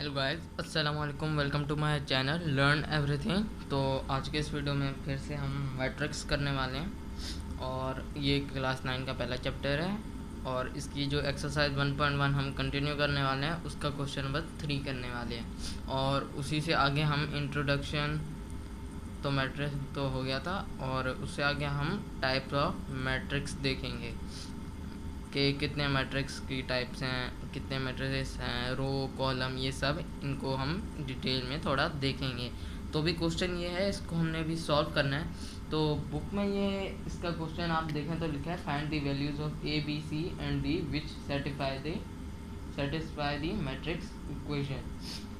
Hello guys, अस्सलाम वालेकुम। Welcome to my channel learn everything. तो आज के इस वीडियो में फिर से हम मैट्रिक्स करने वाले हैं और ये क्लास 9 का पहला चैप्टर है और इसकी जो एक्सरसाइज 1.1 हम कंटिन्यू करने वाले हैं उसका क्वेश्चन नंबर 3 करने वाले हैं और उसी से आगे हम इंट्रोडक्शन तो मैट्रिक्स तो हो गया था और उससे आगे हम टाइप्स ऑफ मैट्रिक्स देखेंगे कि कितने मैट्रिक्स की टाइप्स हैं, कितने मैट्रिक्स हैं, रो कॉलम, ये सब इनको हम डिटेल में थोड़ा देखेंगे। तो भी क्वेश्चन ये है, इसको हमने भी सॉल्व करना है। तो बुक में ये इसका क्वेश्चन आप देखें तो लिखा है find the values of a b c and d which satisfy the matrix equation.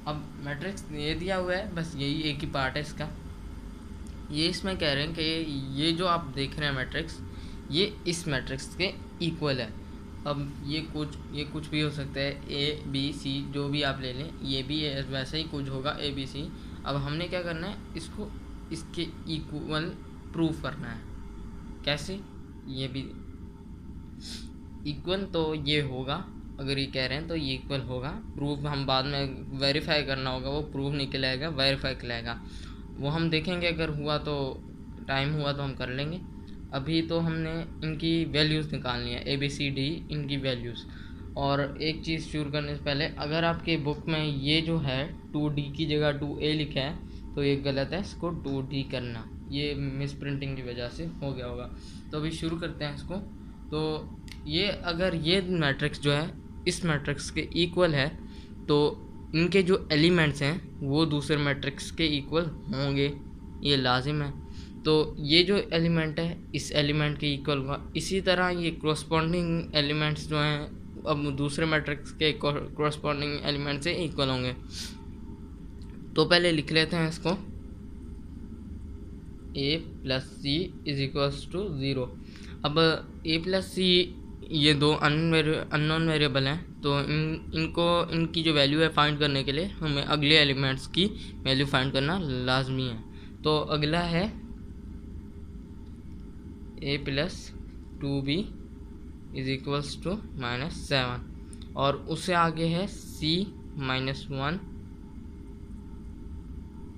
अब मैट्रिक्स ये दिया हुआ है, बस यही एक ही पार्ट है इसका। ये इसमें कह रहे हैं कि ये जो आप देख रहे हैं मैट्रिक्स, ये इस मैट्रिक्स के इक्वल है। अब ये कुछ भी हो सकता है, ए बी सी जो भी आप ले लें, ये भी वैसे ही कुछ होगा ए बी सी। अब हमने क्या करना है, इसको इसके इक्वल प्रूफ करना है। कैसे? ये भी इक्वल तो ये होगा, अगर ये कह रहे हैं तो ये इक्वल होगा। प्रूफ हम बाद में वेरीफाई करना होगा, वो प्रूफ निकल आएगा, वेरीफाई कहलाएगा, वो हम देखेंगे। अगर हुआ तो टाइम हुआ तो हम कर लेंगे। अभी तो हमने इनकी वैल्यूज़ निकालनी है, ए बी सी डी इनकी वैल्यूज़। और एक चीज़ शुरू करने से पहले, अगर आपके बुक में ये जो है 2D की जगह 2A लिखा है तो ये गलत है, इसको 2D करना। ये मिस प्रिंटिंग की वजह से हो गया होगा। तो अभी शुरू करते हैं इसको। तो ये अगर ये मैट्रिक्स जो है इस मैट्रिक्स के इक्वल है तो इनके जो एलिमेंट्स हैं वो दूसरे मैट्रिक्स के इक्वल होंगे, ये लाजिम है। तो ये जो एलिमेंट है इस एलिमेंट के इक्वल होगा। इसी तरह ये कोरस्पॉन्डिंग एलिमेंट्स जो हैं अब दूसरे मैट्रिक्स के कोरस्पॉन्डिंग एलिमेंट से इक्वल होंगे। तो पहले लिख लेते हैं इसको, a plus c is equals to 0। अब a प्लस सी ये दो अननोन वेरिएबल हैं, तो इनकी जो वैल्यू है फाइंड करने के लिए हमें अगले एलिमेंट्स की वैल्यू फाइंड करना लाजमी है। तो अगला है a plus 2b is equals to -7 और उससे आगे है c minus 1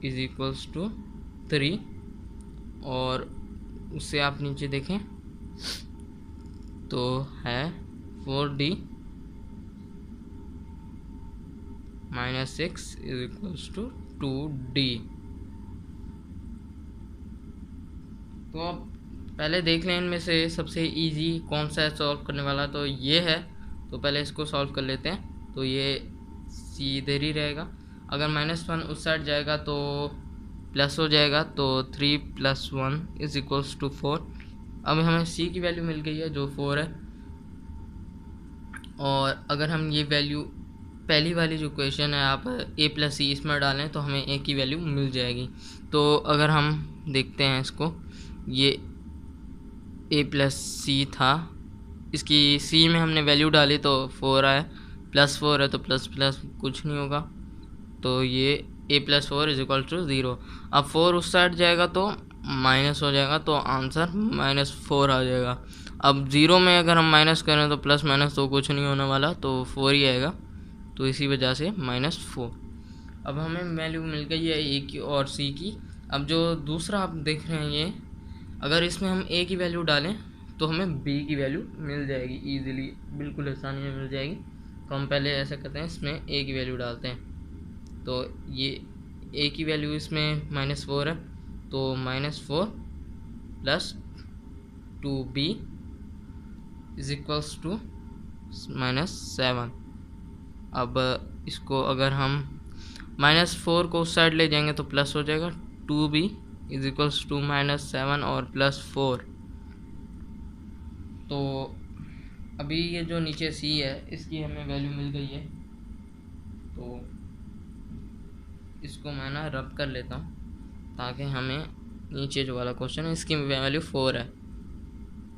is equals to 3 और उससे आप नीचे देखें तो है 4d minus 6 is equals to 2d। तो अब पहले देख लें इनमें से सबसे इजी कौन सा है सॉल्व करने वाला, तो ये है। तो पहले इसको सॉल्व कर लेते हैं। तो ये सी इधर ही रहेगा, अगर -1 उस साइड जाएगा तो प्लस हो जाएगा, तो 3 + 1 इज इक्वल्स टू 4। अब हमें सी की वैल्यू मिल गई है जो 4 है, और अगर हम ये वैल्यू पहली वाली जो क्वेश्चन है आप a प्लस सी इसमें डालें तो हमें a की वैल्यू मिल जाएगी। तो अगर हम देखते हैं इसको, ये a प्लस सी था, इसकी c में हमने वैल्यू डाली तो 4 आया, +4 है तो प्लस प्लस कुछ नहीं होगा, तो ये a plus 4 is equal to 0। अब 4 उस साइड जाएगा तो माइनस हो जाएगा, तो आंसर -4 आ जाएगा। अब 0 में अगर हम माइनस करें तो प्लस माइनस तो कुछ नहीं होने वाला, तो 4 ही आएगा, तो इसी वजह से -4। अब हमें वैल्यू मिल गई है a की और c की। अब जो दूसरा आप देख रहे हैं ये, अगर इसमें हम a की वैल्यू डालें तो हमें b की वैल्यू मिल जाएगी ईजिली, बिल्कुल आसानी में मिल जाएगी। तो हम पहले ऐसा करते हैं, इसमें a की वैल्यू डालते हैं। तो ये a की वैल्यू इसमें -4 है, तो -4 plus 2b is equals to -7। अब इसको अगर हम -4 को उस साइड ले जाएंगे तो प्लस हो जाएगा, 2b इज इक्वल्स टू -7 और +4। तो अभी ये जो नीचे c है इसकी हमें वैल्यू मिल गई है, तो इसको मैं ना रब कर लेता हूँ ताकि हमें नीचे जो वाला क्वेश्चन है इसकी वैल्यू 4 है।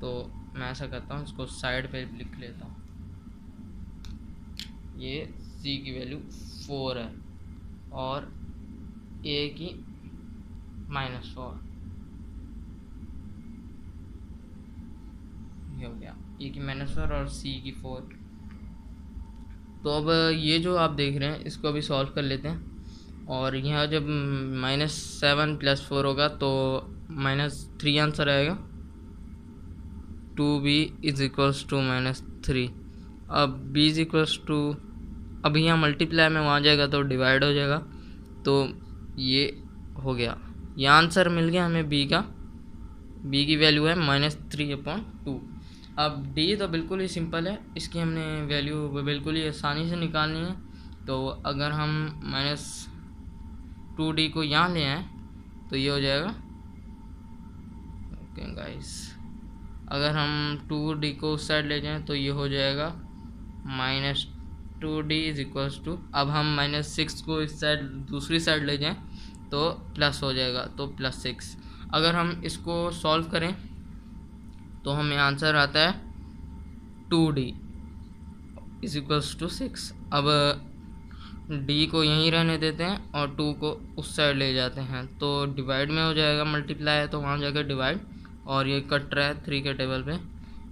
तो मैं ऐसा करता हूँ, इसको साइड पे लिख लेता हूँ, ये c की वैल्यू 4 है और a की -4, ये हो गया a की -4 और c की 4। तो अब ये जो आप देख रहे हैं इसको अभी सॉल्व कर लेते हैं। और यहाँ जब -7 + 4 होगा तो -3 आंसर आएगा। 2b = -3। अब b = अब यहाँ मल्टीप्लाई में वहाँ जाएगा तो डिवाइड हो जाएगा, तो ये हो गया। ये आंसर मिल गया हमें b का। b की वैल्यू है -3/2। अब d तो बिल्कुल ही सिंपल है, इसकी हमने वैल्यू बिल्कुल ही आसानी से निकालनी है। तो अगर हम -2d को यहाँ ले आएँ तो ये हो जाएगा। ओके गाइस, अगर हम 2d को उस साइड ले जाएं तो ये हो जाएगा -2d = अब हम -6 को इस साइड दूसरी साइड ले जाएं तो प्लस हो जाएगा, तो +6। अगर हम इसको सॉल्व करें तो हमें आंसर आता है 2d = 6। अब d को यहीं रहने देते हैं और 2 को उस साइड ले जाते हैं, तो डिवाइड में हो जाएगा। मल्टीप्लाई है तो वहाँ जाकर डिवाइड, और ये कट रहा है 3 के टेबल पे,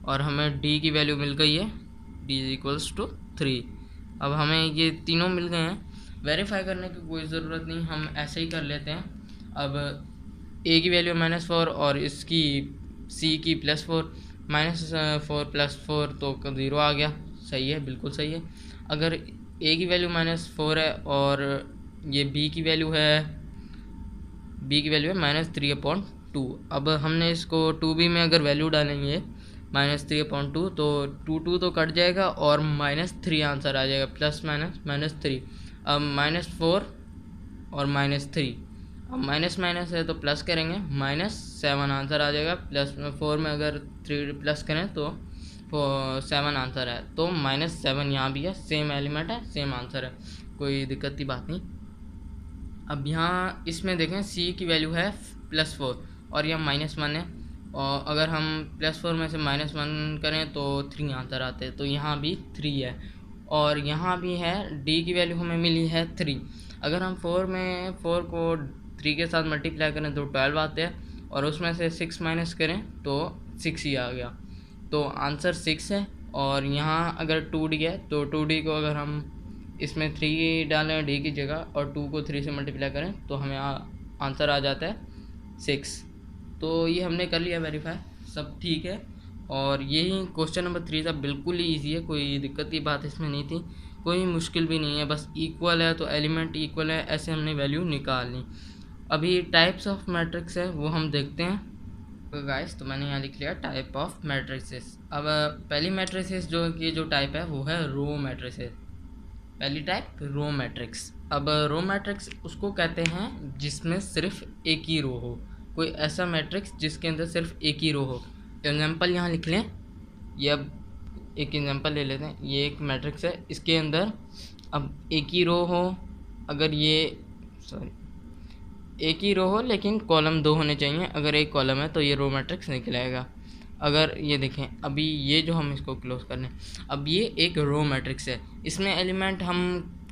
और हमें d की वैल्यू मिल गई है, d = 3। अब हमें ये तीनों मिल गए हैं। वेरीफाई करने की कोई ज़रूरत नहीं, हम ऐसे ही कर लेते हैं। अब a की वैल्यू -4 और इसकी c की +4, -4 + 4 तो 0 आ गया। सही है, बिल्कुल सही है। अगर a की वैल्यू -4 है और ये b की वैल्यू है -3/2। अब हमने इसको 2b में अगर वैल्यू डालेंगे -3/2 तो 2 तो कट जाएगा और -3 आंसर आ जाएगा, प्लस माइनस -3। अब -4 और -3, अब माइनस माइनस है तो प्लस करेंगे, -7 आंसर आ जाएगा। +4 में अगर 3 प्लस करें तो 7 आंसर है, तो -7 यहाँ भी है, सेम एलिमेंट है, सेम आंसर है, कोई दिक्कत की बात नहीं। अब यहाँ इसमें देखें c की वैल्यू है +4 और यह -1 है, और अगर हम +4 में से -1 करें तो 3 आंसर आते हैं, तो यहाँ भी 3 है। और यहाँ भी है, d की वैल्यू हमें मिली है 3। अगर हम 4 को 3 के साथ मल्टीप्लाई करें तो 12 आते हैं, और उसमें से 6 माइनस करें तो 6 ही आ गया, तो आंसर 6 है। और यहाँ अगर 2d है तो 2d को अगर हम इसमें 3 डालें d की जगह और 2 को 3 से मल्टीप्लाई करें तो हमें आंसर आ जाता है 6। तो ये हमने कर लिया वेरीफाई, सब ठीक है। और यही क्वेश्चन नंबर 3 था, बिल्कुल ही ईजी है, कोई दिक्कत की बात इसमें नहीं थी, कोई मुश्किल भी नहीं है, बस इक्वल है तो एलिमेंट इक्वल है, ऐसे हमने वैल्यू निकालनी। अभी टाइप्स ऑफ मैट्रिक्स है वो हम देखते हैं। तो गाइस, तो मैंने यहाँ लिख लिया टाइप ऑफ मैट्रिक्सेस। अब पहली मैट्रिक्सेस जो टाइप है वो है रो मैट्रिक्सेस। पहली टाइप रो मैट्रिक्स। अब रो मैट्रिक्स उसको कहते हैं जिसमें सिर्फ एक ही रो हो, कोई ऐसा मैट्रिक्स जिसके अंदर सिर्फ एक ही रो हो। एग्जांपल यहाँ लिख लें, ये अब एक एग्जांपल ले लेते हैं। ये एक मैट्रिक्स है, इसके अंदर अब एक ही रो हो, अगर ये एक ही रो हो लेकिन कॉलम 2 होने चाहिए, अगर एक कॉलम है तो ये रो मैट्रिक्स निकल आएगा। अगर ये देखें, अभी ये जो हम इसको क्लोज कर लें, अब ये एक रो मैट्रिक्स है, इसमें एलिमेंट हम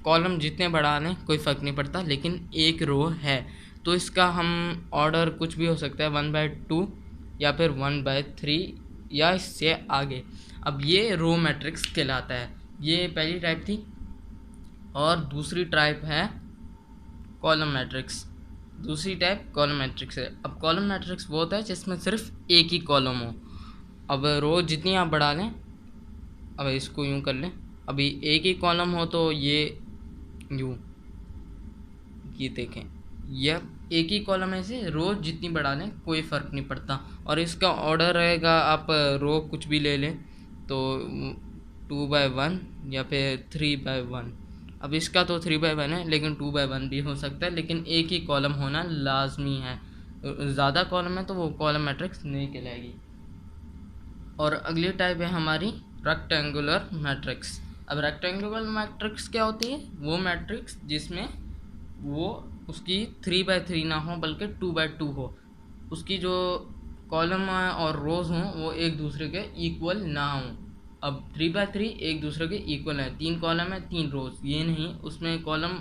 कॉलम जितने बढ़ा लें कोई फ़र्क नहीं पड़ता, लेकिन एक रो है तो इसका हम ऑर्डर कुछ भी हो सकता है, 1/2 या फिर 1/3 या इससे आगे। अब ये रो मैट्रिक्स कहलाता है। ये पहली टाइप थी। और दूसरी टाइप है कॉलम मैट्रिक्स। दूसरी टाइप कॉलम मैट्रिक्स है। अब कॉलम मैट्रिक्स वो होता है जिसमें सिर्फ एक ही कॉलम हो। अब रो जितनी आप बढ़ा लें, अब इसको यूँ कर लें, अभी एक ही कॉलम हो तो ये यूँ, ये देखें, यह एक ही कॉलम है, से रो जितनी बढ़ा लें कोई फ़र्क नहीं पड़ता। और इसका ऑर्डर रहेगा, आप रो कुछ भी ले लें तो 2/1 या फिर 3/1। अब इसका तो 3/1 है, लेकिन 2/1 भी हो सकता है, लेकिन एक ही कॉलम होना लाजमी है। ज़्यादा कॉलम है तो वो कॉलम मैट्रिक्स नहीं कहलाएगी। और अगली टाइप है हमारी रेक्टेंगुलर मैट्रिक्स। अब रेक्टेंगुलर मैट्रिक्स क्या होती है? वो मैट्रिक्स जिसमें वो उसकी 3/3 ना हो बल्कि 2/2 हो, उसकी जो कॉलम और रोज़ हों वो एक दूसरे के इक्वल ना हों। अब 3/3 एक दूसरे के इक्वल है, 3 कॉलम है 3 रोज़, ये नहीं, उसमें कॉलम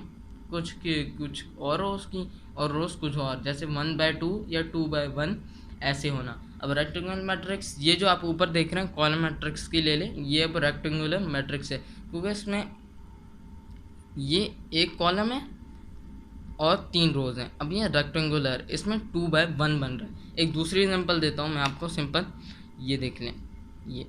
कुछ और हो उसकी और रोज़ कुछ और, जैसे 1/2 या 2/1 ऐसे होना। अब रेक्टेंगुलर मैट्रिक्स, ये जो आप ऊपर देख रहे हैं कॉलम मैट्रिक्स की ले लें, ये अब रेक्टेंगुलर मैट्रिक्स है, क्योंकि इसमें ये एक कॉलम है और 3 रोज हैं। अब ये रेक्टेंगुलर, इसमें 2/1 बन रहा है। एक दूसरी एग्जांपल देता हूँ मैं आपको सिंपल, ये देख लें। ये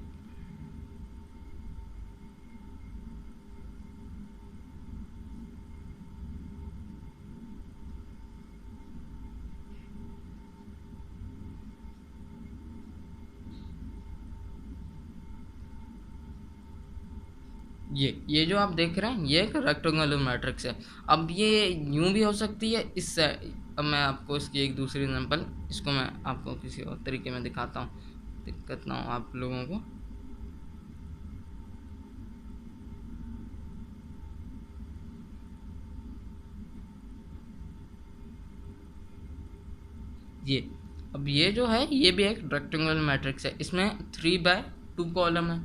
ये जो आप देख रहे हैं ये एक रेक्टेंगुलर मैट्रिक्स है। अब ये यूं भी हो सकती है इससे। अब मैं आपको इसकी एक दूसरी एग्जांपल, इसको मैं आपको किसी और तरीके में दिखाता हूँ, दिक्कत ना हो आप लोगों को। ये अब ये जो है ये भी एक रेक्टेंगुलर मैट्रिक्स है। इसमें 3/2 कॉलम है,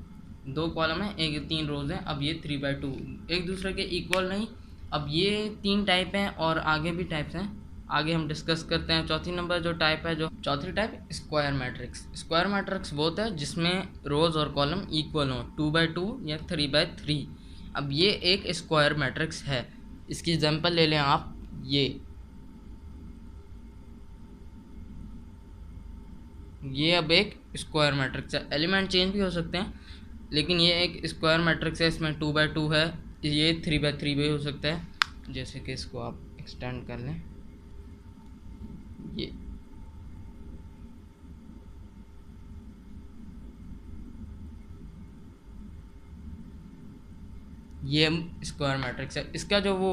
2 कॉलम है, एक 3 रोज हैं। अब ये 3/2 एक दूसरे के इक्वल नहीं। अब ये 3 टाइप हैं और आगे भी टाइप्स हैं, आगे हम डिस्कस करते हैं। चौथी नंबर जो टाइप है, जो चौथी type square matrix. Square matrix वो होता है जिसमें रोज और कॉलम इक्वल हों, 2/2 या 3/3। अब ये एक स्क्वायर मैट्रिक्स है। इसकी एग्जांपल ले लें आप, ये अब एक स्क्वायर मैट्रिक्स है। एलिमेंट चेंज भी हो सकते हैं, लेकिन ये एक स्क्वायर मैट्रिक्स है। इसमें 2/2 है, ये 3/3 भी हो सकता है। जैसे कि इसको आप एक्सटेंड कर लें, ये ये स्क्वायर मैट्रिक्स है। इसका जो वो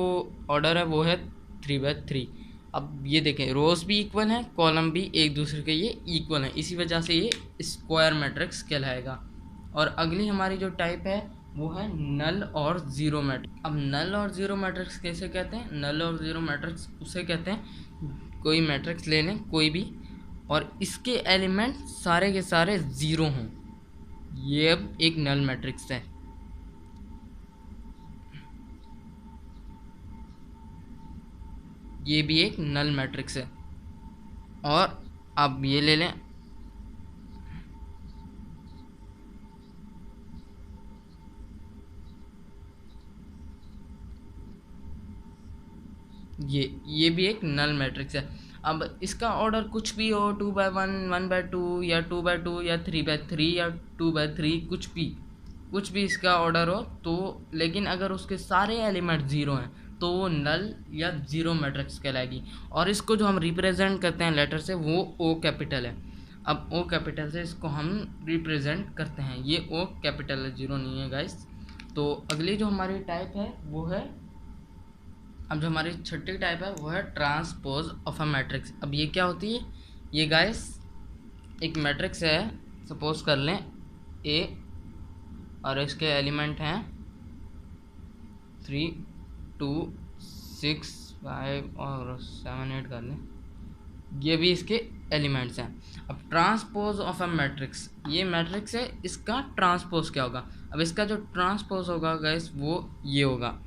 ऑर्डर है वो है 3/3। अब ये देखें, रोज भी इक्वल हैं, कॉलम भी एक दूसरे के ये इक्वल हैं, इसी वजह से ये स्क्वायर मैट्रिक्स कहलाएगा। और अगली हमारी जो टाइप है वो है नल और ज़ीरो मैट्रिक्स। अब नल और ज़ीरो मैट्रिक्स कैसे कहते हैं? नल और ज़ीरो मैट्रिक्स उसे कहते हैं, कोई मैट्रिक्स ले लें कोई भी, और इसके एलिमेंट सारे के सारे ज़ीरो हों, ये अब एक नल मैट्रिक्स है। ये भी एक नल मैट्रिक्स है। और अब ये ले लें, ये भी एक नल मैट्रिक्स है। अब इसका ऑर्डर कुछ भी हो, 2/1, 1/2 या 2/2 या 3/3 या 2/3, कुछ भी इसका ऑर्डर हो तो, लेकिन अगर उसके सारे एलिमेंट ज़ीरो हैं तो वो नल या ज़ीरो मैट्रिक्स कहलाएगी। और इसको जो हम रिप्रेजेंट करते हैं लेटर से, वो ओ कैपिटल है। अब ओ कैपिटल से इसको हम रिप्रेजेंट करते हैं, ये ओ कैपिटल है, ज़ीरो नहीं है गाइस। तो अगली जो हमारी टाइप है वो है, अब जो हमारी छठी टाइप है वो है ट्रांसपोज ऑफ अ मैट्रिक्स। अब ये क्या होती है? ये गाइस एक मैट्रिक्स है, सपोज कर लें ए, और इसके एलिमेंट हैं 3, 2, 6, 5 और 7, 8 कर लें, ये भी इसके एलिमेंट्स हैं। अब ट्रांसपोज ऑफ अ मैट्रिक्स, ये मैट्रिक्स है, इसका ट्रांसपोज क्या होगा? अब इसका जो ट्रांसपोज होगा गाइस वो ये होगा,